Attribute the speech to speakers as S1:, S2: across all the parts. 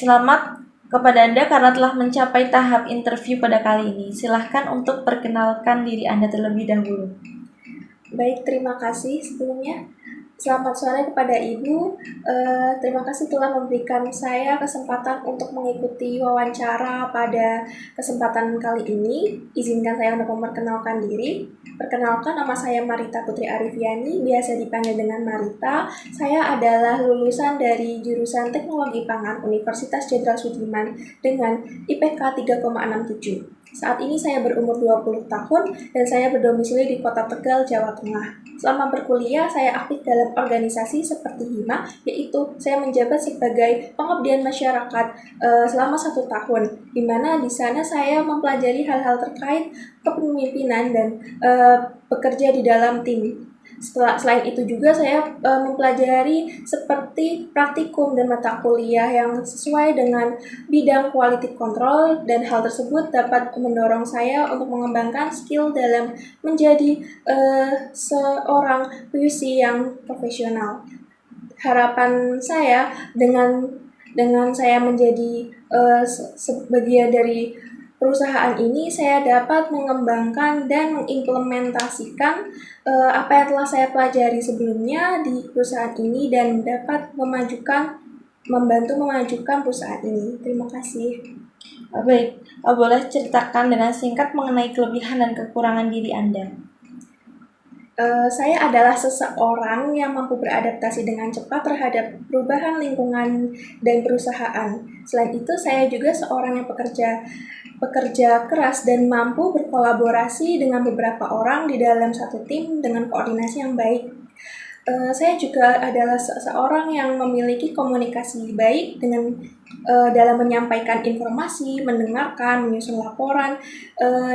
S1: selamat kepada Anda karena telah mencapai tahap interview pada kali ini. Silahkan untuk perkenalkan diri Anda terlebih dahulu.
S2: Baik, terima kasih sebelumnya. Selamat sore kepada Ibu. Terima kasih telah memberikan saya kesempatan untuk mengikuti wawancara pada kesempatan kali ini. Izinkan saya untuk memperkenalkan diri. Perkenalkan, nama saya Marita Putri Arifiani, biasa dipanggil dengan Marita. Saya adalah lulusan dari jurusan Teknologi Pangan Universitas Jenderal Sudirman dengan IPK 3,67. Saat ini saya berumur 20 tahun dan saya berdomisili di Kota Tegal, Jawa Tengah. Selama berkuliah, saya aktif dalam organisasi seperti HIMA, yaitu saya menjabat sebagai pengabdian masyarakat selama 1 tahun, di mana di sana saya mempelajari hal-hal terkait kepemimpinan dan bekerja di dalam tim. Selain itu juga saya mempelajari seperti praktikum dan mata kuliah yang sesuai dengan bidang quality control, dan hal tersebut dapat mendorong saya untuk mengembangkan skill dalam menjadi seorang QC yang profesional. Harapan saya dengan saya menjadi sebagian dari perusahaan ini, saya dapat mengembangkan dan mengimplementasikan apa yang telah saya pelajari sebelumnya di perusahaan ini dan dapat membantu memajukan perusahaan ini. Terima kasih.
S1: Baik, boleh ceritakan dengan singkat mengenai kelebihan dan kekurangan diri Anda?
S2: Saya adalah seseorang yang mampu beradaptasi dengan cepat terhadap perubahan lingkungan dan perusahaan. Selain itu, saya juga seorang yang pekerja keras dan mampu berkolaborasi dengan beberapa orang di dalam satu tim dengan koordinasi yang baik. Saya juga adalah seseorang yang memiliki komunikasi baik dengan dalam menyampaikan informasi, mendengarkan, menyusun laporan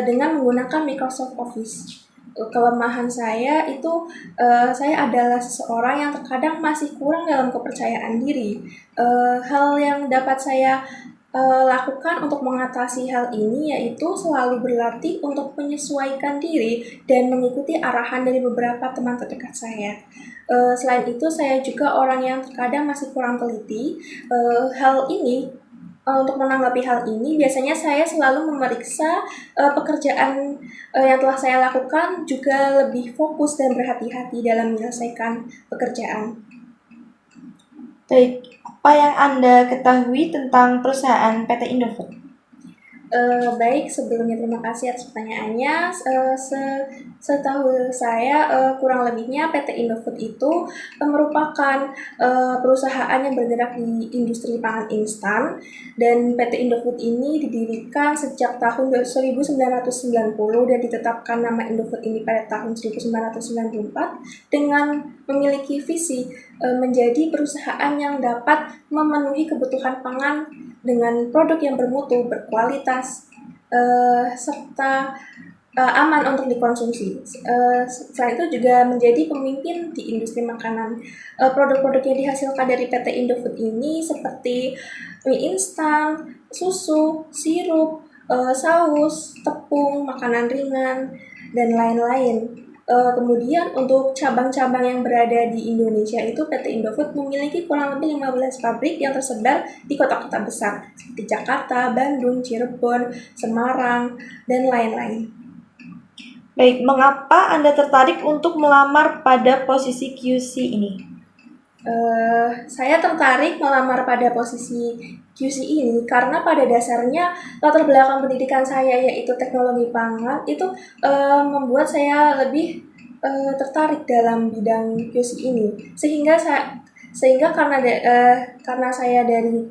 S2: dengan menggunakan Microsoft Office. Kelemahan saya itu saya adalah seseorang yang terkadang masih kurang dalam kepercayaan diri. Hal yang dapat saya lakukan untuk mengatasi hal ini yaitu selalu berlatih untuk menyesuaikan diri dan mengikuti arahan dari beberapa teman terdekat saya. Selain itu, saya juga orang yang terkadang masih kurang teliti. Untuk menanggapi hal ini, biasanya saya selalu memeriksa pekerjaan yang telah saya lakukan, juga lebih fokus dan berhati-hati dalam menyelesaikan pekerjaan.
S1: Baik, apa yang Anda ketahui tentang perusahaan PT Indofood?
S2: Baik, sebelumnya terima kasih atas pertanyaannya. Setahu saya, kurang lebihnya PT Indofood itu merupakan perusahaan yang bergerak di industri pangan instan, dan PT Indofood ini didirikan sejak tahun 1990 dan ditetapkan nama Indofood ini pada tahun 1994 dengan memiliki visi menjadi perusahaan yang dapat memenuhi kebutuhan pangan dengan produk yang bermutu, berkualitas, serta aman untuk dikonsumsi. Selain itu juga menjadi pemimpin di industri makanan. Produk-produk yang dihasilkan dari PT Indofood ini seperti mie instan, susu, sirup, saus, tepung, makanan ringan, dan lain-lain. Kemudian untuk cabang-cabang yang berada di Indonesia itu, PT Indofood memiliki kurang lebih 15 pabrik yang tersebar di kota-kota besar seperti Jakarta, Bandung, Cirebon, Semarang, dan lain-lain.
S1: Baik, mengapa Anda tertarik untuk melamar pada posisi QC ini?
S2: Saya tertarik melamar pada posisi QC ini karena pada dasarnya latar belakang pendidikan saya yaitu teknologi pangan itu membuat saya lebih tertarik dalam bidang QC ini, sehingga karena saya dari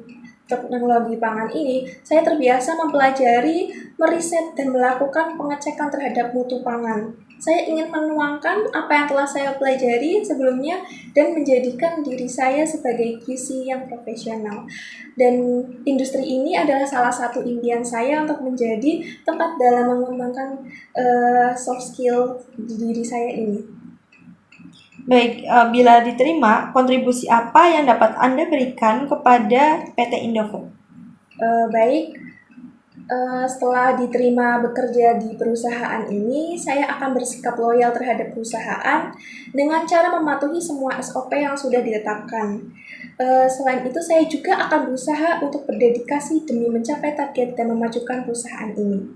S2: teknologi pangan ini, saya terbiasa mempelajari, meriset, dan melakukan pengecekan terhadap mutu pangan. Saya ingin menuangkan apa yang telah saya pelajari sebelumnya dan menjadikan diri saya sebagai QC yang profesional. Dan industri ini adalah salah satu impian saya untuk menjadi tempat dalam mengembangkan soft skill di diri saya ini.
S1: Baik, bila diterima, kontribusi apa yang dapat Anda berikan kepada PT Indofood?
S2: Setelah diterima bekerja di perusahaan ini, saya akan bersikap loyal terhadap perusahaan dengan cara mematuhi semua SOP yang sudah ditetapkan. Selain itu, saya juga akan berusaha untuk berdedikasi demi mencapai target dan memajukan perusahaan ini.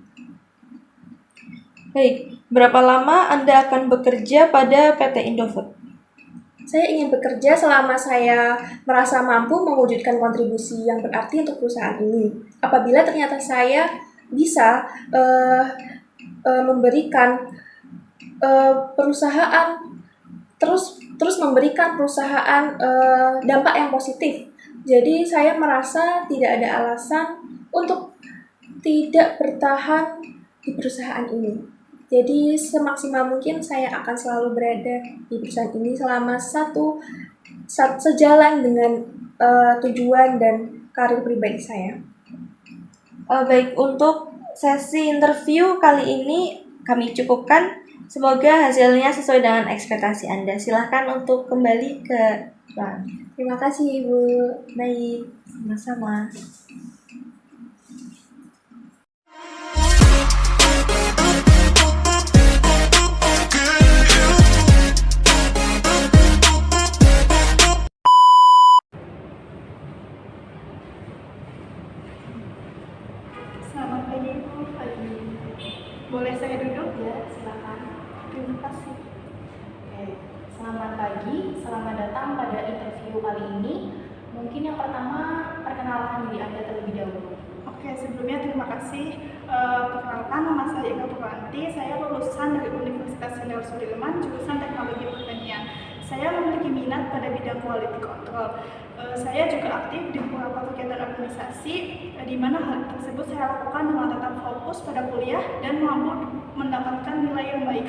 S1: Baik, berapa lama Anda akan bekerja pada PT Indofood?
S2: Saya ingin bekerja selama saya merasa mampu mewujudkan kontribusi yang berarti untuk perusahaan ini. Apabila ternyata saya bisa memberikan perusahaan terus memberikan perusahaan dampak yang positif. Jadi saya merasa tidak ada alasan untuk tidak bertahan di perusahaan ini. Jadi semaksimal mungkin saya akan selalu berada di perusahaan ini selama sejalan dengan tujuan dan karir pribadi saya.
S1: Baik, untuk sesi interview kali ini kami cukupkan. Semoga hasilnya sesuai dengan ekspektasi Anda. Silahkan untuk kembali ke ruang.
S2: Terima kasih, Ibu.
S1: Baik, sama-sama.
S3: Selamat pagi, Bu. Pagi. Boleh saya duduk? Ya, silakan. Terima kasih. Oke, selamat pagi. Selamat datang pada interview kali ini. Mungkin yang pertama, perkenalkan diri Anda terlebih dahulu.
S4: Oke, sebelumnya terima kasih. Perkenalkan, nama saya Ika Purwanti. Saya lulusan dari Universitas Jenderal Sudirman, jurusan Teknologi Pertanian. Saya memiliki minat pada bidang quality control. Saya juga aktif di beberapa kegiatan organisasi, di mana hal tersebut saya lakukan dengan tetap fokus pada kuliah dan mampu mendapatkan nilai yang baik.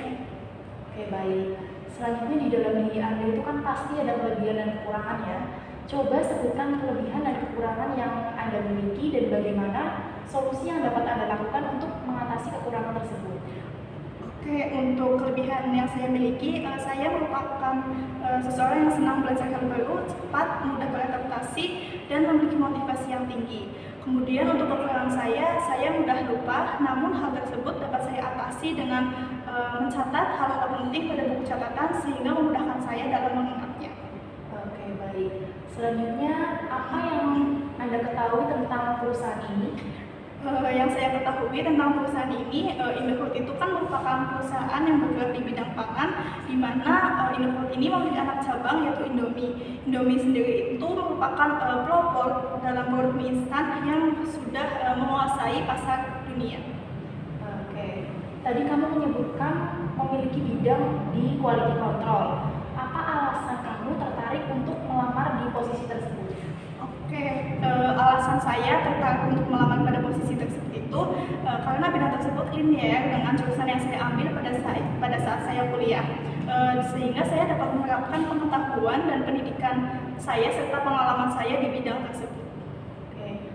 S3: Oke, baik. Selanjutnya di dalam diri Anda itu kan pasti ada kelebihan dan kekurangan ya. Coba sebutkan kelebihan dan kekurangan yang Anda miliki dan bagaimana solusi yang dapat Anda lakukan untuk mengatasi kekurangan tersebut.
S4: Oke, untuk kelebihan yang saya miliki, saya merupakan seseorang yang senang belajar hal baru, cepat, mudah beradaptasi, dan memiliki motivasi yang tinggi. Kemudian untuk kekurangan saya mudah lupa, namun hal tersebut dapat saya atasi dengan mencatat hal-hal penting pada buku catatan sehingga memudahkan saya dalam mengingatnya.
S3: Oke, baik. Selanjutnya, apa yang Anda ketahui tentang perusahaan ini?
S4: Yang saya ketahui tentang perusahaan ini, Indofood itu kan merupakan perusahaan yang bergerak di bidang pangan, di mana Indofood ini memiliki anak cabang yaitu Indomie. Indomie sendiri itu merupakan pelopor dalam produk mie instan yang sudah menguasai pasar dunia.
S3: Oke, tadi kamu menyebutkan memiliki bidang di quality control. Apa alasan kamu tertarik untuk melamar di posisi tersebut?
S4: Oke, alasan saya tertarik untuk melamar pada posisi tersebut itu karena bidang tersebut linear dengan jurusan yang saya ambil pada saat saya kuliah, sehingga saya dapat menerapkan pengetahuan dan pendidikan saya serta pengalaman saya di bidang tersebut.
S3: Oke,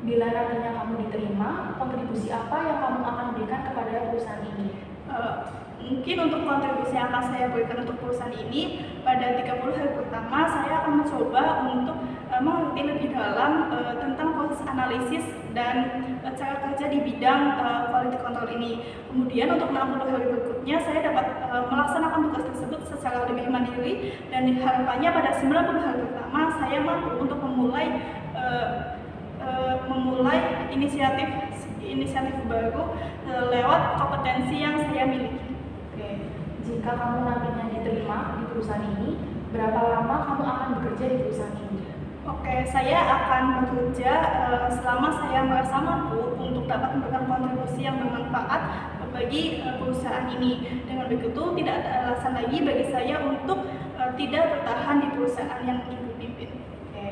S3: bila nantinya kamu diterima, kontribusi apa yang kamu akan berikan kepada perusahaan ini?
S4: Mungkin untuk kontribusi yang akan saya berikan untuk perusahaan ini, pada 30 hari pertama saya akan mencoba untuk mengerti lebih dalam tentang proses analisis dan cara kerja di bidang quality control ini. Kemudian untuk 60 hari berikutnya saya dapat melaksanakan tugas tersebut secara lebih mandiri, dan harapannya pada 90 hari pertama saya mampu untuk memulai inisiatif baru lewat kompetensi yang saya miliki.
S3: Oke, jika kamu nantinya diterima di perusahaan ini, berapa lama kamu akan bekerja di perusahaan ini?
S4: Oke, saya akan bekerja selama saya merasa mampu untuk dapat memberikan kontribusi yang bermanfaat bagi perusahaan ini. Dengan begitu, tidak ada alasan lagi bagi saya untuk tidak bertahan di perusahaan yang Ibu pimpin.
S3: Oke,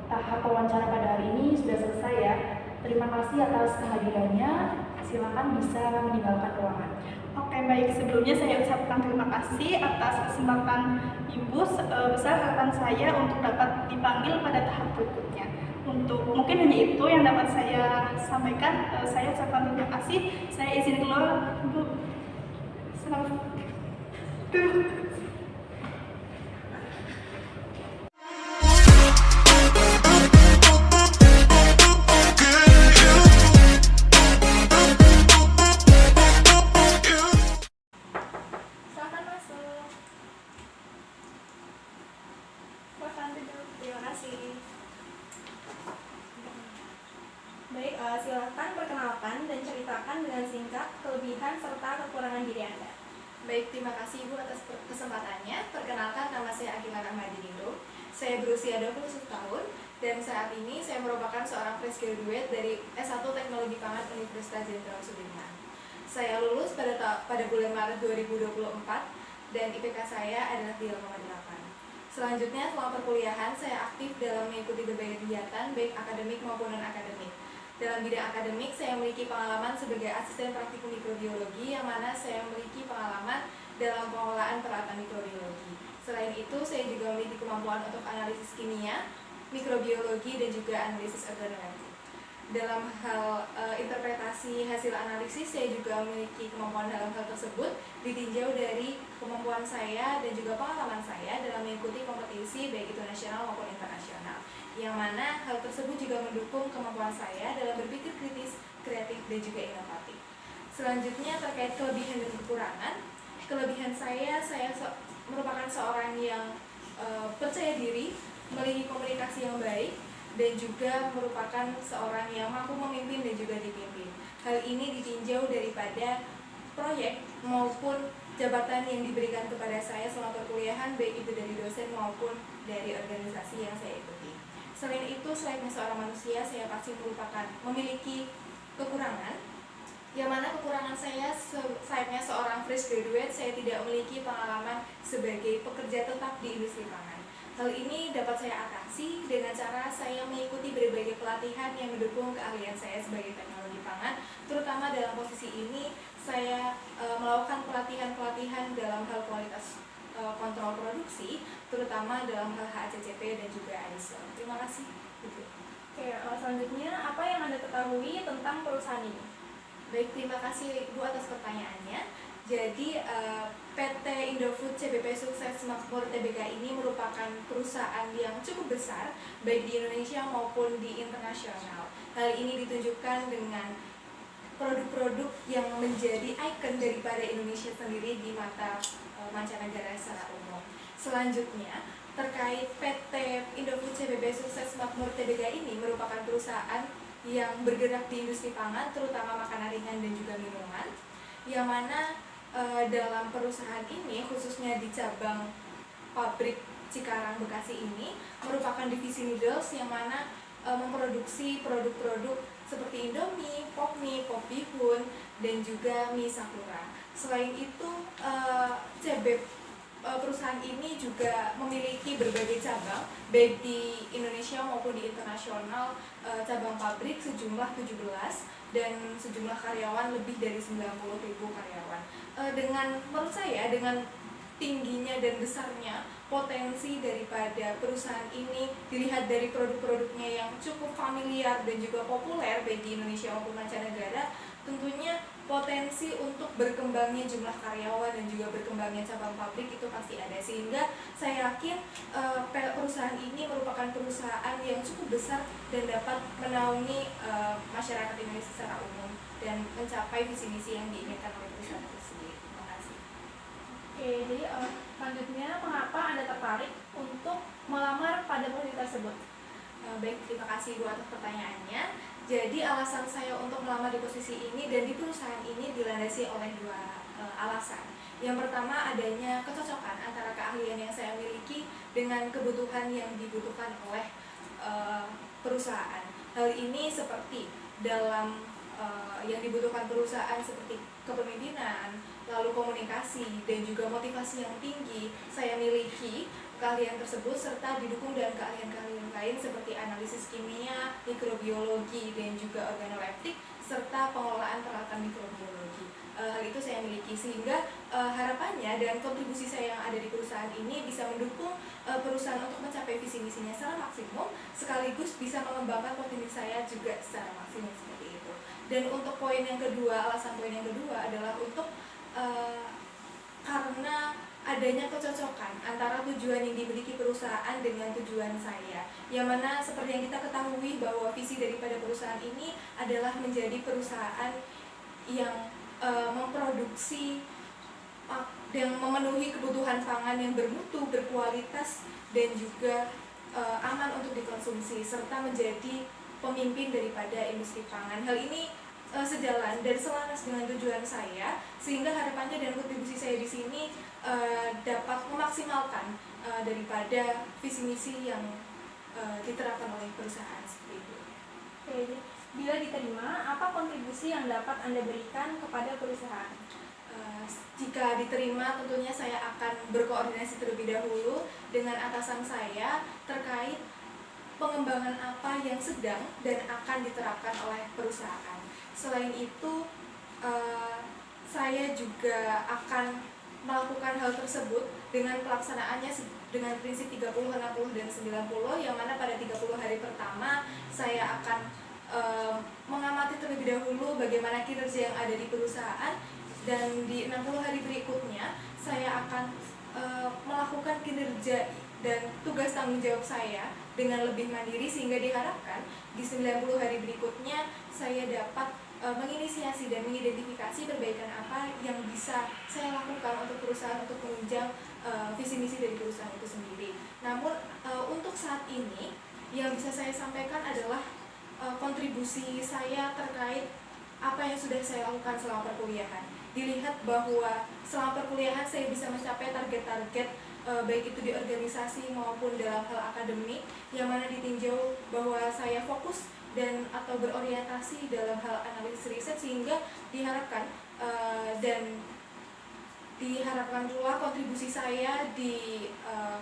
S3: tahap wawancara pada hari ini sudah selesai ya. Terima kasih atas kehadirannya. Silakan bisa meninggalkan ruangan.
S4: Oke, baik. Sebelumnya saya ucapkan terima kasih atas kesempatan Ibu. Besar harapan saya untuk dapat dipanggil pada tahap berikutnya. Untuk mungkin hanya itu yang dapat saya sampaikan. Saya ucapkan terima kasih. Saya izin keluar, Bu. Selamat.
S2: kasih.
S3: Baik, silakan perkenalkan dan ceritakan dengan singkat kelebihan serta kekurangan diri Anda.
S5: Baik, terima kasih Ibu atas kesempatannya. Perkenalkan, nama saya Akila Rahmadiningrum. Saya berusia 21 tahun dan saat ini saya merupakan seorang fresh graduate dari S1 Teknologi Pangan Universitas Jenderal Sudirman. Saya lulus pada bulan Maret 2024 dan IPK saya adalah 3,8. Selanjutnya, selama perkuliahan saya aktif dalam mengikuti berbagai kegiatan baik akademik maupun non-akademik. Dalam bidang akademik, saya memiliki pengalaman sebagai asisten praktikum mikrobiologi yang mana saya memiliki pengalaman dalam pengelolaan peralatan mikrobiologi. Selain itu, saya juga memiliki kemampuan untuk analisis kimia, mikrobiologi, dan juga analisis organoleptik. Dalam hal interpretasi hasil analisis, saya juga memiliki kemampuan dalam hal tersebut ditinjau dari kemampuan saya dan juga pengalaman saya dalam mengikuti kompetisi baik itu nasional maupun internasional, yang mana hal tersebut juga mendukung kemampuan saya dalam berpikir kritis, kreatif, dan juga inovatif. Selanjutnya terkait kelebihan dan kekurangan, kelebihan saya merupakan seorang yang percaya diri, memiliki komunikasi yang baik, dan juga merupakan seorang yang mampu memimpin dan juga dipimpin. Hal ini ditinjau daripada proyek maupun jabatan yang diberikan kepada saya selama perkuliahan, baik itu dari dosen maupun dari organisasi yang saya ikuti. Selain itu, selain seorang manusia, saya pasti memiliki kekurangan, yang mana kekurangan saya sayapnya seorang fresh graduate, saya tidak memiliki pengalaman sebagai pekerja tetap di industri pangan. Hal ini dapat saya atasi dengan cara saya mengikuti berbagai pelatihan yang mendukung keahlian saya sebagai teknologi pangan. Terutama dalam posisi ini, saya melakukan pelatihan-pelatihan dalam hal kualitas kontrol produksi, terutama dalam hal HACCP dan juga ISO. Terima kasih.
S3: Oke, selanjutnya apa yang Anda ketahui tentang perusahaan ini?
S5: Baik, terima kasih Ibu atas pertanyaannya. Jadi PT Indofood CBP Sukses Makmur Tbk ini merupakan perusahaan yang cukup besar baik di Indonesia maupun di internasional. Hal ini ditunjukkan dengan produk-produk yang menjadi ikon daripada Indonesia sendiri di mata mancanegara secara umum. Selanjutnya, terkait PT Indofood CBP Sukses Makmur Tbk ini merupakan perusahaan yang bergerak di industri pangan, terutama makanan ringan dan juga minuman, yang mana dalam perusahaan ini, khususnya di cabang pabrik Cikarang Bekasi ini, merupakan divisi noodles yang mana memproduksi produk-produk seperti Indomie, Pop Mie, Pop Bihun, dan juga mie Sakura. Selain itu, perusahaan ini juga memiliki berbagai cabang, baik di Indonesia maupun di internasional, cabang pabrik sejumlah 17 dan sejumlah karyawan lebih dari 90.000 karyawan. Menurut saya, dengan tingginya dan besarnya potensi daripada perusahaan ini dilihat dari produk-produknya yang cukup familiar dan juga populer baik di Indonesia maupun mancanegara, tentunya potensi untuk berkembangnya jumlah karyawan dan juga berkembangnya cabang pabrik itu pasti ada, sehingga saya yakin perusahaan ini merupakan perusahaan yang cukup besar dan dapat menaungi masyarakat Indonesia secara umum dan mencapai visi misi yang diinginkan oleh perusahaan itu sendiri. Terima kasih.
S3: Oke, jadi selanjutnya mengapa Anda tertarik untuk melamar pada posisi tersebut?
S5: Baik, terima kasih Bu atas pertanyaannya. Jadi alasan saya untuk melamar di posisi ini dan di perusahaan ini dilandasi oleh dua alasan. Yang pertama, adanya kecocokan antara keahlian yang saya miliki dengan kebutuhan yang dibutuhkan oleh perusahaan. Hal ini seperti dalam yang dibutuhkan perusahaan seperti kepemimpinan, lalu komunikasi, dan juga motivasi yang tinggi saya miliki keahlian tersebut, serta didukung dengan keahlian-keahlian lain seperti analisis kimia, mikrobiologi, dan juga organoleptik, serta pengelolaan peralatan mikrobiologi. Hal itu saya miliki, sehingga harapannya dan kontribusi saya yang ada di perusahaan ini bisa mendukung perusahaan untuk mencapai visi misinya secara maksimum, sekaligus bisa mengembangkan potensi saya juga secara maksimum seperti itu. Dan untuk poin yang kedua, alasan poin yang kedua adalah untuk karena adanya kecocokan antara tujuan yang dimiliki perusahaan dengan tujuan saya, yang mana seperti yang kita ketahui bahwa visi daripada perusahaan ini adalah menjadi perusahaan yang memproduksi yang memenuhi kebutuhan pangan yang bermutu, berkualitas, dan juga aman untuk dikonsumsi serta menjadi pemimpin daripada industri pangan. Hal ini sejalan dan selaras dengan tujuan saya, sehingga harapannya dan kontribusi saya di sini dapat memaksimalkan daripada visi misi yang diterapkan oleh perusahaan seperti itu.
S3: Oke, bila diterima, apa kontribusi yang dapat Anda berikan kepada perusahaan?
S5: Jika diterima, tentunya saya akan berkoordinasi terlebih dahulu dengan atasan saya terkait pengembangan apa yang sedang dan akan diterapkan oleh perusahaan. Selain itu, saya juga akan melakukan hal tersebut dengan pelaksanaannya dengan prinsip 30, 60, dan 90, yang mana pada 30 hari pertama saya akan mengamati terlebih dahulu bagaimana kinerja yang ada di perusahaan, dan di 60 hari berikutnya saya akan melakukan kinerja dan tugas tanggung jawab saya dengan lebih mandiri, sehingga diharapkan di 90 hari berikutnya saya dapat menginisiasi dan mengidentifikasi perbaikan apa yang bisa saya lakukan untuk perusahaan untuk menunjang visi misi dari perusahaan itu sendiri. Namun untuk saat ini yang bisa saya sampaikan adalah kontribusi saya terkait apa yang sudah saya lakukan selama perkuliahan. Dilihat bahwa selama perkuliahan saya bisa mencapai target-target baik itu di organisasi maupun dalam hal akademik, yang mana ditinjau bahwa saya fokus dan atau berorientasi dalam hal analisis riset, sehingga diharapkan dan diharapkan pula kontribusi saya di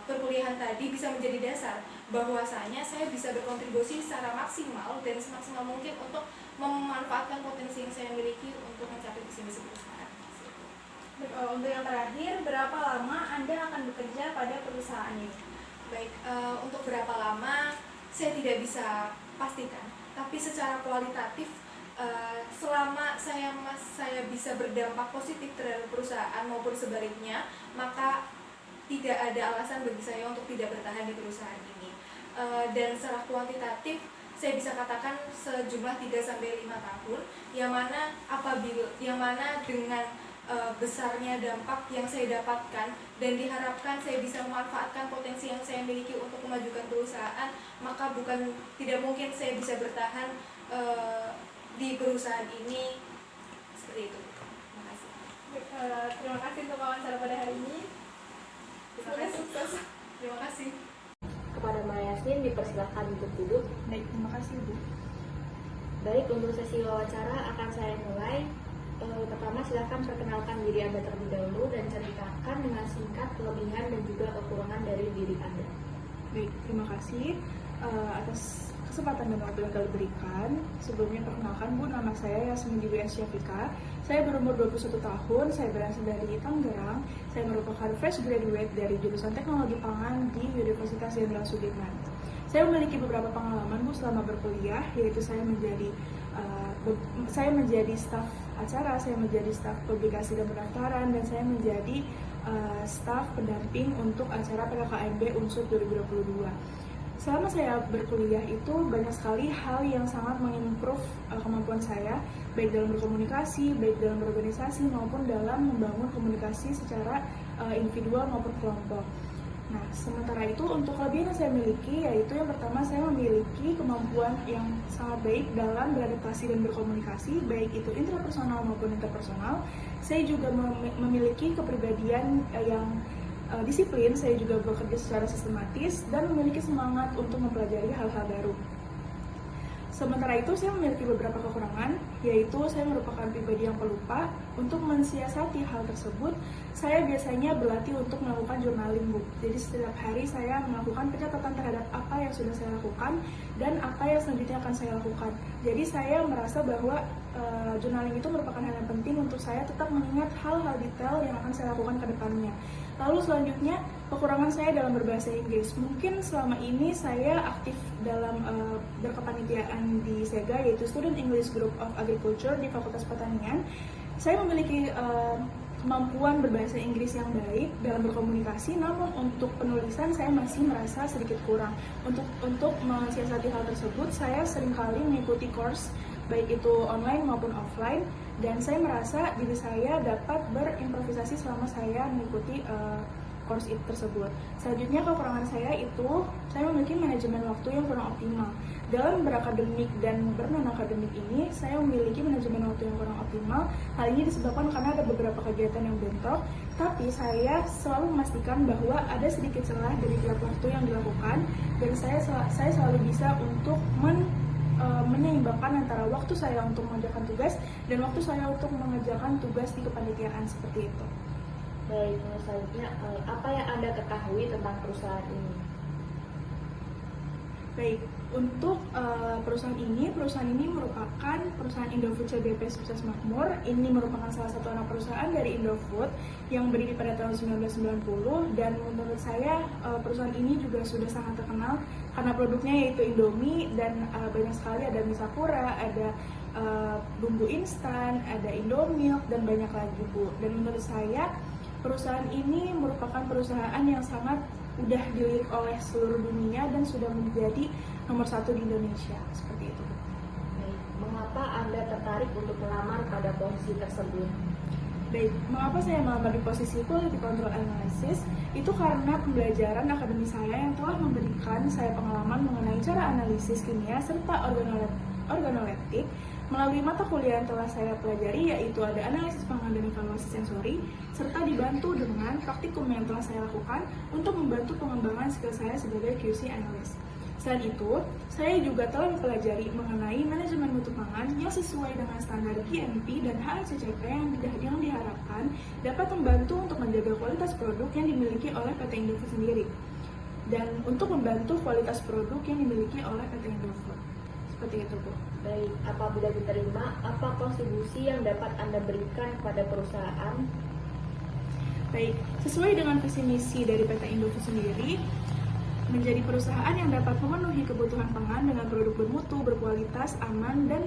S5: perkuliahan tadi bisa menjadi dasar bahwasanya saya bisa berkontribusi secara maksimal dan semaksimal mungkin untuk memanfaatkan potensi yang saya miliki untuk mencapai visi misi perusahaan.
S3: Untuk yang terakhir, berapa lama Anda akan bekerja pada perusahaan ini?
S5: Baik, untuk berapa lama saya tidak bisa pastikan, tapi secara kualitatif selama saya bisa berdampak positif terhadap perusahaan maupun sebaliknya, maka tidak ada alasan bagi saya untuk tidak bertahan di perusahaan ini. Dan secara kuantitatif saya bisa katakan sejumlah 3-5 tahun, yang mana dengan besarnya dampak yang saya dapatkan dan diharapkan saya bisa memanfaatkan potensi yang saya miliki untuk memajukan perusahaan, maka tidak mungkin saya bisa bertahan di perusahaan ini seperti itu. Terima kasih.
S3: Terima kasih untuk wawancara pada hari ini.
S5: Terima kasih. Terima kasih.
S1: Kepada Mbak Yasmin dipersilakan untuk duduk.
S4: Baik, terima kasih Bu.
S1: Baik, untuk sesi wawancara akan saya mulai. Pertama, silakan perkenalkan diri Anda terlebih dahulu dan ceritakan dengan singkat kelebihan dan juga kekurangan dari diri Anda.
S4: Baik, terima kasih atas kesempatan dan waktu yang kalian berikan. Sebelumnya perkenalkan Bu, nama saya Yasmin Dwi Asyafika. Saya berumur 21 tahun, saya berasal dari Tangerang. Saya merupakan fresh graduate dari jurusan Teknologi Pangan di Universitas Jenderal Sudirman. Saya memiliki beberapa pengalaman Bu selama berkuliah, yaitu saya menjadi staf acara, saya menjadi staf publikasi dan pendaftaran, dan saya menjadi staf pendamping untuk acara PKKMB Unsur 2022. Selama saya berkuliah itu banyak sekali hal yang sangat mengimprove kemampuan saya, baik dalam berkomunikasi, baik dalam berorganisasi, maupun dalam membangun komunikasi secara individual maupun kelompok. Nah, sementara itu untuk kelebihan yang saya miliki, yaitu yang pertama, saya memiliki kemampuan yang sangat baik dalam beradaptasi dan berkomunikasi, baik itu intrapersonal maupun interpersonal. Saya juga memiliki kepribadian yang disiplin, saya juga bekerja secara sistematis dan memiliki semangat untuk mempelajari hal-hal baru. Sementara itu, saya memiliki beberapa kekurangan, yaitu saya merupakan pribadi yang pelupa. Untuk mensiasati hal tersebut, saya biasanya berlatih untuk melakukan journaling, Bu. Jadi setiap hari saya melakukan pencatatan terhadap apa yang sudah saya lakukan dan apa yang selanjutnya akan saya lakukan. Jadi saya merasa bahwa journaling itu merupakan hal yang penting untuk saya tetap mengingat hal-hal detail yang akan saya lakukan ke depannya. Lalu selanjutnya, kekurangan saya dalam berbahasa Inggris. Mungkin selama ini saya aktif dalam berkepanitiaan di SEGA, yaitu Student English Group of Agriculture di Fakultas Pertanian. Saya memiliki kemampuan berbahasa Inggris yang baik dalam berkomunikasi, namun untuk penulisan saya masih merasa sedikit kurang. Untuk mensiasati hal tersebut, saya seringkali mengikuti course, baik itu online maupun offline, dan saya merasa diri saya dapat berimprovisasi selama saya mengikuti course itu tersebut. Selanjutnya, kekurangan saya itu, saya memiliki memiliki manajemen waktu yang kurang optimal. Dalam berakademik dan bernon-akademik ini, saya memiliki manajemen waktu yang kurang optimal. Hal ini disebabkan karena ada beberapa kegiatan yang bentrok, tapi saya selalu memastikan bahwa ada sedikit celah dari tiap waktu yang dilakukan, dan saya selalu bisa untuk menyeimbangkan antara waktu saya untuk mengerjakan tugas dan waktu saya untuk mengerjakan tugas di kepanitiaan seperti itu.
S6: Baik, selanjutnya apa yang Anda ketahui tentang perusahaan ini?
S4: Baik, untuk perusahaan ini merupakan perusahaan Indofood CBP Sukses Makmur. Ini merupakan salah satu anak perusahaan dari Indofood yang berdiri pada tahun 1990, dan menurut saya perusahaan ini juga sudah sangat terkenal karena produknya yaitu Indomie, dan banyak sekali ada mie sakura, ada bumbu instan, ada Indomilk, dan banyak lagi, Bu. Dan menurut saya perusahaan ini merupakan perusahaan yang sangat udah dilirik oleh seluruh dunia dan sudah menjadi nomor 1 di Indonesia, seperti itu.
S6: Baik, mengapa Anda tertarik untuk melamar pada posisi tersebut?
S4: Baik, mengapa saya melamar di posisi Quality Control Analysis? Itu karena pembelajaran akademis saya yang telah memberikan saya pengalaman mengenai cara analisis kimia serta organoleptik melalui mata kuliah yang telah saya pelajari, yaitu ada analisis pangan dan evaluasi sensori, serta dibantu dengan praktikum yang telah saya lakukan untuk membantu pengembangan skill saya sebagai QC Analyst. Selain itu, saya juga telah mempelajari mengenai manajemen mutu pangan yang sesuai dengan standar GMP dan HACCP yang diharapkan dapat membantu untuk menjaga kualitas produk yang dimiliki oleh PT Indofood sendiri, dan untuk membantu kualitas produk yang dimiliki oleh PT Indofood. Seperti itu, Bu.
S6: Baik, apabila diterima, apa kontribusi yang dapat Anda berikan kepada perusahaan?
S4: Baik, sesuai dengan visi misi dari PT Indofood sendiri, menjadi perusahaan yang dapat memenuhi kebutuhan pangan dengan produk bermutu, berkualitas, aman, dan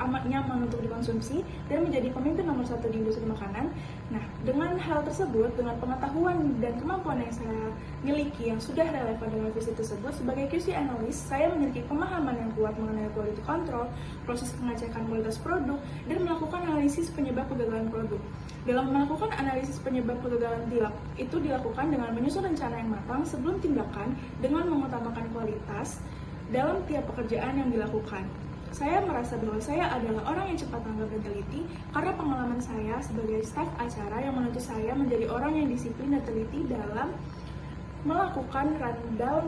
S4: amat nyaman untuk dikonsumsi, dan menjadi pemimpin nomor 1 di industri makanan. Nah, dengan hal tersebut, dengan pengetahuan dan kemampuan yang saya miliki yang sudah relevan dengan visi tersebut, sebagai QC Analyst, saya memiliki pemahaman yang kuat mengenai quality control, proses pengecekan kualitas produk, dan melakukan analisis penyebab kegagalan produk. Dalam melakukan analisis penyebab kegagalan itu dilakukan dengan menyusun rencana yang matang sebelum tindakan dengan mengutamakan kualitas dalam tiap pekerjaan yang dilakukan. Saya merasa bahwa saya adalah orang yang cepat tanggap dan teliti karena pengalaman saya sebagai staf acara yang menuntut saya menjadi orang yang disiplin dan teliti dalam melakukan rundown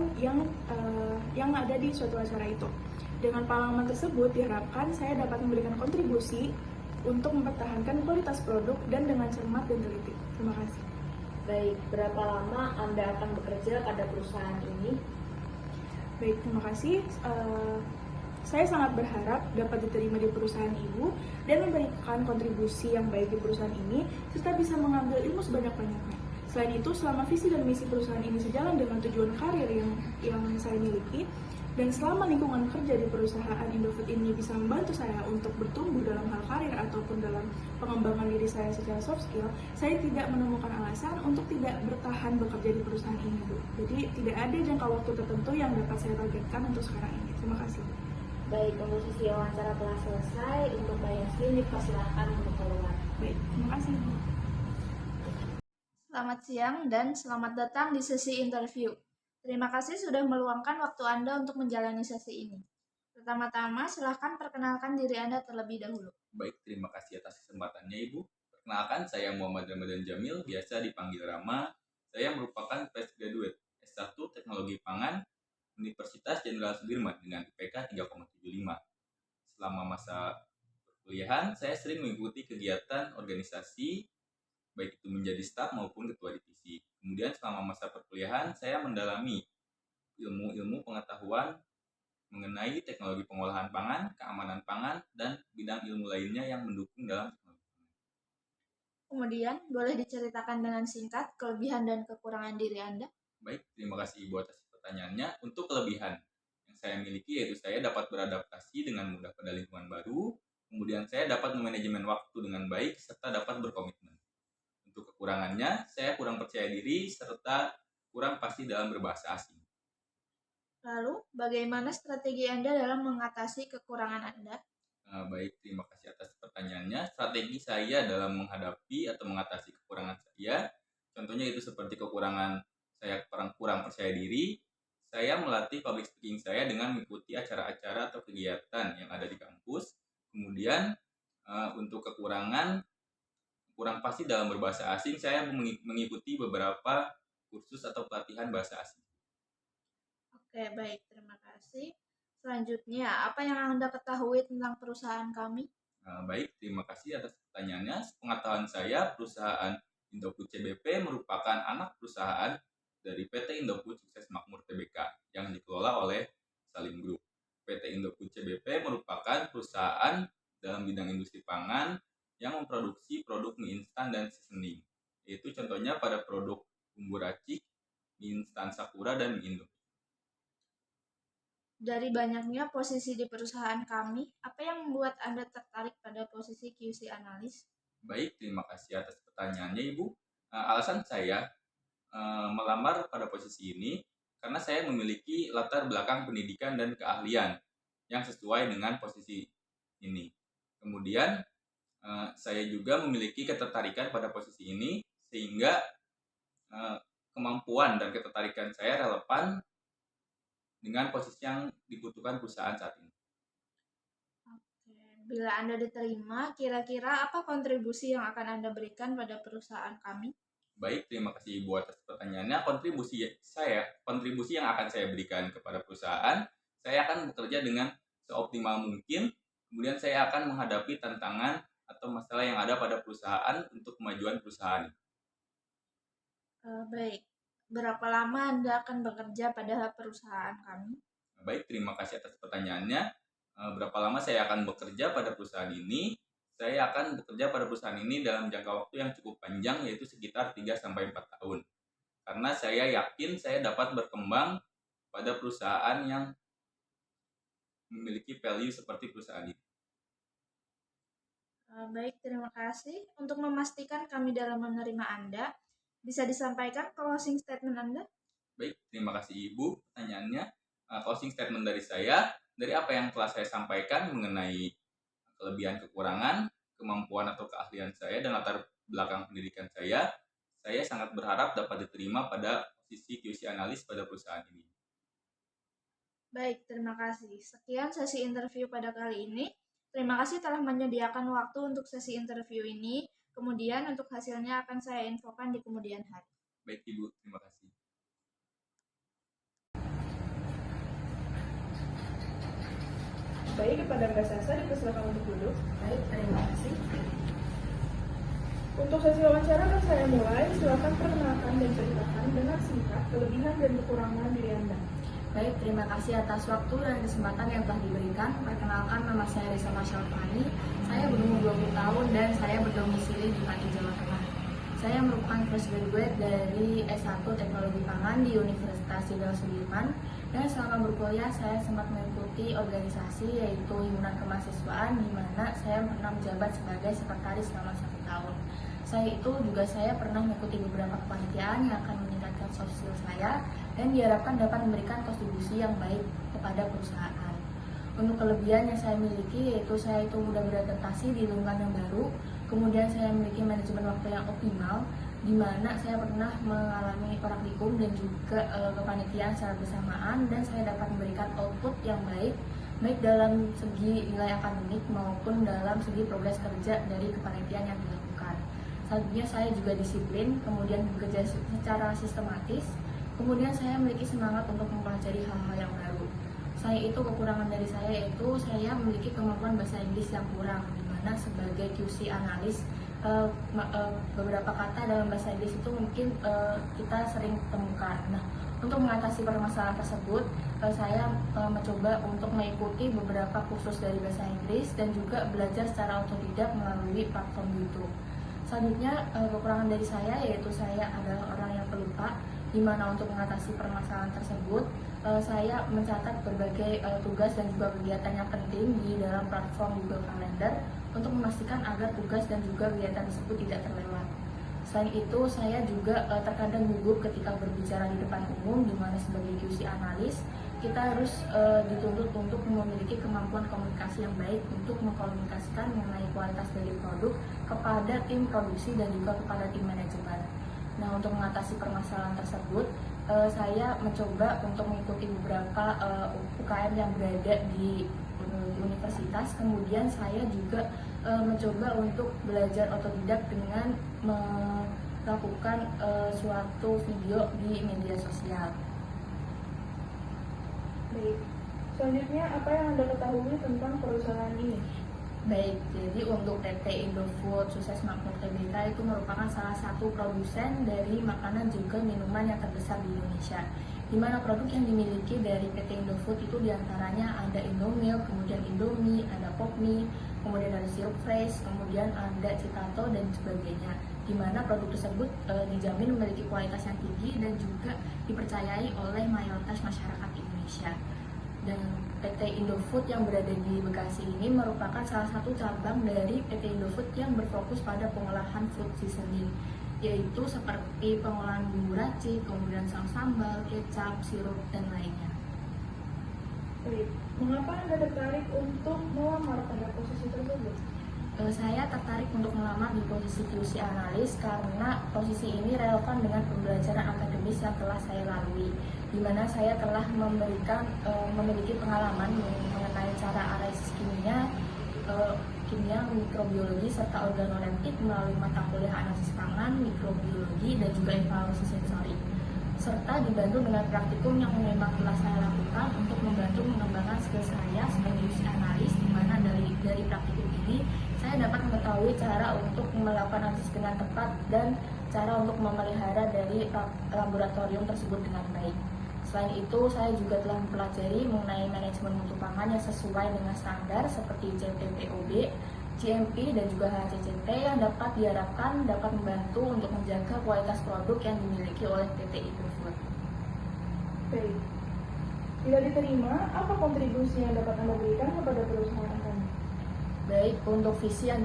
S4: yang ada di suatu acara itu. Dengan pengalaman tersebut diharapkan saya dapat memberikan kontribusi untuk mempertahankan kualitas produk dan dengan cermat dan teliti. Terima kasih.
S6: Baik, berapa lama Anda akan bekerja pada perusahaan ini?
S4: Baik, terima kasih. Saya sangat berharap dapat diterima di perusahaan ibu dan memberikan kontribusi yang baik di perusahaan ini, serta bisa mengambil ilmu sebanyak-banyaknya. Selain itu, selama visi dan misi perusahaan ini sejalan dengan tujuan karir yang saya miliki, dan selama lingkungan kerja di perusahaan Indofood ini bisa membantu saya untuk bertumbuh dalam hal karir ataupun dalam pengembangan diri saya secara soft skill, saya tidak menemukan alasan untuk tidak bertahan bekerja di perusahaan ini, Bu. Jadi tidak ada jangka waktu tertentu yang dapat saya targetkan untuk sekarang ini. Terima kasih.
S6: Baik, untuk sesi wawancara telah selesai. Untuk Mbak Yasmin, dipersilakan untuk keluar.
S4: Baik, terima kasih, Bu.
S1: Selamat siang dan selamat datang di sesi interview. Terima kasih sudah meluangkan waktu Anda untuk menjalani sesi ini. Pertama-tama, silahkan perkenalkan diri Anda terlebih dahulu.
S7: Baik, terima kasih atas kesempatannya, Ibu. Perkenalkan, saya Muhammad Ramadan Jamil, biasa dipanggil Rama. Saya merupakan fresh graduate S1 Teknologi Pangan Universitas Jenderal Sudirman dengan IPK 3,75. Selama masa perkuliahan, saya sering mengikuti kegiatan organisasi, baik itu menjadi staf maupun ketua divisi. Kemudian selama masa perkuliahan, saya mendalami ilmu-ilmu pengetahuan mengenai teknologi pengolahan pangan, keamanan pangan, dan bidang ilmu lainnya yang mendukung dalam teknologi pangan.
S1: Kemudian, boleh diceritakan dengan singkat kelebihan dan kekurangan diri Anda?
S7: Baik, terima kasih Ibu atas pertanyaannya. Untuk kelebihan yang saya miliki yaitu saya dapat beradaptasi dengan mudah pada lingkungan baru, kemudian saya dapat memanajemen waktu dengan baik, serta dapat berkomitmen. Untuk kekurangannya, saya kurang percaya diri, serta kurang pasti dalam berbahasa asing.
S1: Lalu, bagaimana strategi Anda dalam mengatasi kekurangan Anda?
S7: Baik, terima kasih atas pertanyaannya. Strategi saya dalam menghadapi atau mengatasi kekurangan saya, contohnya itu seperti kekurangan saya kurang percaya diri, saya melatih public speaking saya dengan mengikuti acara-acara atau kegiatan yang ada di kampus. Kemudian untuk kurang pasti dalam berbahasa asing, saya mengikuti beberapa kursus atau pelatihan bahasa asing.
S3: Oke, baik. Terima kasih. Selanjutnya, apa yang Anda ketahui tentang perusahaan kami?
S7: Baik, terima kasih atas pertanyaannya. Pengetahuan saya, perusahaan Indofood CBP merupakan anak perusahaan dari PT Indofood Sukses Makmur Tbk yang dikelola oleh Salim Group. PT Indofood CBP merupakan perusahaan dalam bidang industri pangan yang memproduksi produk mie instan dan seasoning. Yaitu contohnya pada produk bumbu racik, mie instan Sakura, dan mie Indo.
S3: Dari banyaknya posisi di perusahaan kami, apa yang membuat Anda tertarik pada posisi QC analis?
S7: Baik, terima kasih atas pertanyaannya Ibu. Alasan saya melamar pada posisi ini karena saya memiliki latar belakang pendidikan dan keahlian yang sesuai dengan posisi ini. Kemudian saya juga memiliki ketertarikan pada posisi ini sehingga kemampuan dan ketertarikan saya relevan dengan posisi yang dibutuhkan perusahaan saat ini.
S3: Bila Anda diterima, kira-kira apa kontribusi yang akan Anda berikan pada perusahaan kami?
S7: Baik, terima kasih Ibu atas pertanyaannya. Kontribusi yang akan saya berikan kepada perusahaan, saya akan bekerja dengan seoptimal mungkin. Kemudian saya akan menghadapi tantangan atau masalah yang ada pada perusahaan untuk kemajuan perusahaan.
S3: Baik, berapa lama Anda akan bekerja pada perusahaan kami?
S7: Baik, terima kasih atas pertanyaannya. Berapa lama saya akan bekerja pada perusahaan ini? Saya akan bekerja pada perusahaan ini dalam jangka waktu yang cukup panjang, yaitu sekitar 3-4 tahun. Karena saya yakin saya dapat berkembang pada perusahaan yang memiliki value seperti perusahaan ini.
S3: Baik, terima kasih. Untuk memastikan kami dalam menerima Anda, bisa disampaikan closing statement Anda?
S7: Baik, terima kasih Ibu pertanyaannya. Closing statement dari saya, dari apa yang telah saya sampaikan mengenai kelebihan kekurangan, kemampuan atau keahlian saya, dan latar belakang pendidikan saya sangat berharap dapat diterima pada posisi QC analis pada perusahaan ini.
S3: Baik, terima kasih. Sekian sesi interview pada kali ini. Terima kasih telah menyediakan waktu untuk sesi interview ini. Kemudian untuk hasilnya akan saya infokan di kemudian hari.
S7: Baik Ibu, terima kasih.
S4: Baik, kepada Mbak Sasa dipersilakan untuk duduk.
S1: Baik, terima kasih.
S4: Untuk sesi wawancara akan saya mulai. Silakan perkenalkan dan ceritakan dengan singkat kelebihan dan kekurangan diri Anda.
S1: Baik, terima kasih atas waktu dan kesempatan yang telah diberikan. Perkenalkan, nama saya Risa Masyalfani. Saya berumur 20 tahun dan saya berdomisili di Pati, Jawa Tengah. Saya merupakan fresh graduate dari S1 Teknologi Pangan di Universitas Jenderal Sudirman. Dan selama berkuliah saya sempat mengikuti organisasi yaitu Himpunan Kemahasiswaan, di mana saya pernah menjabat sebagai sekretaris selama 1 tahun. Saya pernah mengikuti beberapa kepanitiaan yang akan meningkatkan soft skill saya dan diharapkan dapat memberikan kontribusi yang baik kepada perusahaan. Untuk kelebihan yang saya miliki yaitu saya mudah beradaptasi di lingkungan yang baru, kemudian saya memiliki manajemen waktu yang optimal, di mana saya pernah mengalami praktikum dan juga kepanitiaan secara bersamaan, dan saya dapat memberikan output yang baik dalam segi nilai akademik maupun dalam segi progres kerja dari kepanitiaan yang dilakukan. Selanjutnya saya juga disiplin, kemudian bekerja secara sistematis, kemudian saya memiliki semangat untuk mempelajari hal-hal yang baru. Kekurangan dari saya yaitu saya memiliki kemampuan bahasa Inggris yang kurang, di mana sebagai QC analis beberapa kata dalam bahasa Inggris itu mungkin kita sering temukan. Nah, untuk mengatasi permasalahan tersebut, saya mencoba untuk mengikuti beberapa kursus dari bahasa Inggris dan juga belajar secara otodidak melalui platform YouTube. Selanjutnya, kekurangan dari saya yaitu saya adalah orang yang pelupa, di mana untuk mengatasi permasalahan tersebut, saya mencatat berbagai tugas dan juga kegiatan yang penting di dalam platform Google Calendar untuk memastikan agar tugas dan juga kegiatan tersebut tidak terlewat. Selain itu, saya juga terkadang gugup ketika berbicara di depan umum, di mana sebagai QC analis, kita harus dituntut untuk memiliki kemampuan komunikasi yang baik untuk mengkomunikasikan mengenai kualitas dari produk kepada tim produksi dan juga kepada tim manajemen. Nah, untuk mengatasi permasalahan tersebut,
S8: saya mencoba untuk mengikuti beberapa UKM yang berada di universitas. Kemudian saya juga mencoba untuk belajar otodidak dengan melakukan suatu video di media sosial.
S3: Baik. Selanjutnya, apa yang Anda ketahui tentang perusahaan ini?
S8: Baik, jadi untuk PT Indofood Sukses Makmur Tbk itu merupakan salah satu produsen dari makanan juga minuman yang terbesar di Indonesia. Di mana produk yang dimiliki dari PT Indofood itu diantaranya ada Indomilk, kemudian Indomie, ada Popmie, kemudian ada sirup fresh, kemudian ada Citato dan sebagainya. Di mana produk tersebut dijamin memiliki kualitas yang tinggi dan juga dipercayai oleh mayoritas masyarakat Indonesia. Dan PT Indofood yang berada di Bekasi ini merupakan salah satu cabang dari PT Indofood yang berfokus pada pengolahan food seasoning, yaitu seperti pengolahan bumbu racik, kemudian saus sambal, kecap, sirup, dan lainnya.
S3: Baik. Mengapa Anda tertarik untuk melamar pada posisi tersebut?
S8: Saya tertarik untuk melamar di posisi QC analis karena posisi ini relevan dengan pembelajaran akademis yang telah saya lalui, di mana saya telah memiliki pengalaman mengenai cara analisis kimia, mikrobiologi, serta organoleptik melalui mata kuliah analisis pangan, mikrobiologi, dan juga evaluasi sensori, serta dibantu dengan praktikum yang memang telah saya lakukan untuk membantu mengembangkan skill saya sebagai QC analis, di mana dari praktikum ini saya dapat mengetahui cara untuk melakukan analisis dengan tepat dan cara untuk memelihara dari laboratorium tersebut dengan baik. Selain itu, saya juga telah mempelajari mengenai manajemen mutu pangan yang sesuai dengan standar seperti JPPOB, GMP, dan juga HACCP yang dapat diharapkan dapat membantu untuk menjaga kualitas produk yang dimiliki oleh PT Indofood.
S3: Baik. Bila diterima, apa kontribusi yang dapat Anda berikan kepada perusahaan Anda?
S8: Baik, untuk visi yang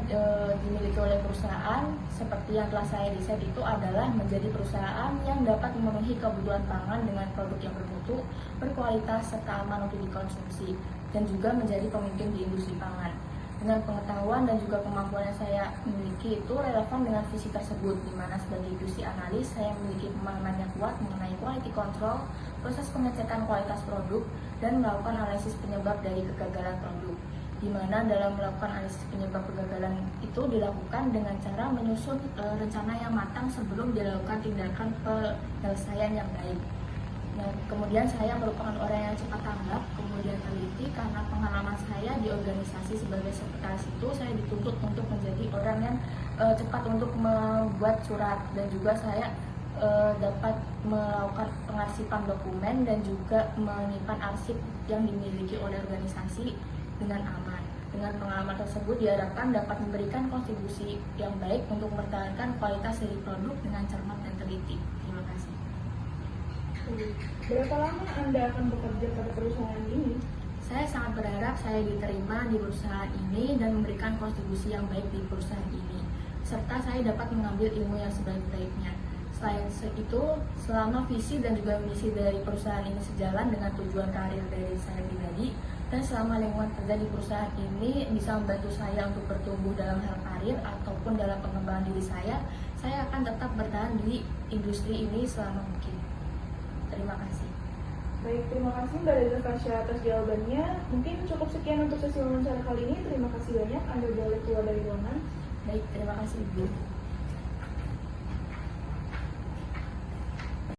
S8: dimiliki oleh perusahaan, seperti yang telah saya riset itu adalah menjadi perusahaan yang dapat memenuhi kebutuhan pangan dengan produk yang bermutu, berkualitas, serta aman untuk dikonsumsi, dan juga menjadi pemimpin di industri pangan. Dengan pengetahuan dan juga kemampuan yang saya miliki itu relevan dengan visi tersebut, di mana sebagai QC analis saya memiliki pemahaman yang kuat mengenai quality control, proses pengecekan kualitas produk, dan melakukan analisis penyebab dari kegagalan produk. Di mana dalam melakukan analisis penyebab kegagalan itu dilakukan dengan cara menyusun rencana yang matang sebelum dilakukan tindakan penyelesaian yang baik. Nah, kemudian saya merupakan orang yang cepat tanggap, kemudian teliti, karena pengalaman saya di organisasi sebagai sekretaris itu saya dituntut untuk menjadi orang yang cepat untuk membuat surat, dan juga saya dapat melakukan pengarsipan dokumen dan juga menyimpan arsip yang dimiliki oleh organisasi dengan aman. Dengan pengalaman tersebut diharapkan dapat memberikan kontribusi yang baik untuk mempertahankan kualitas dari produk dengan cermat dan teliti. Terima kasih.
S3: Berapa lama Anda akan bekerja pada perusahaan ini?
S8: Saya sangat berharap saya diterima di perusahaan ini dan memberikan kontribusi yang baik di perusahaan ini, serta saya dapat mengambil ilmu yang sebaik-baiknya. Selain itu, selama visi dan juga misi dari perusahaan ini sejalan dengan tujuan karir dari saya pribadi, dan selama lingkungan kerja di perusahaan ini bisa membantu saya untuk bertumbuh dalam hal karir ataupun dalam pengembangan diri saya akan tetap bertahan di industri ini selama mungkin. Terima kasih.
S3: Baik, terima kasih Mbak Reza Fasya atas jawabannya. Mungkin cukup sekian untuk sesi wawancara kali ini. Terima kasih banyak. Anda boleh keluar dari ruangan.
S8: Baik, terima kasih Ibu.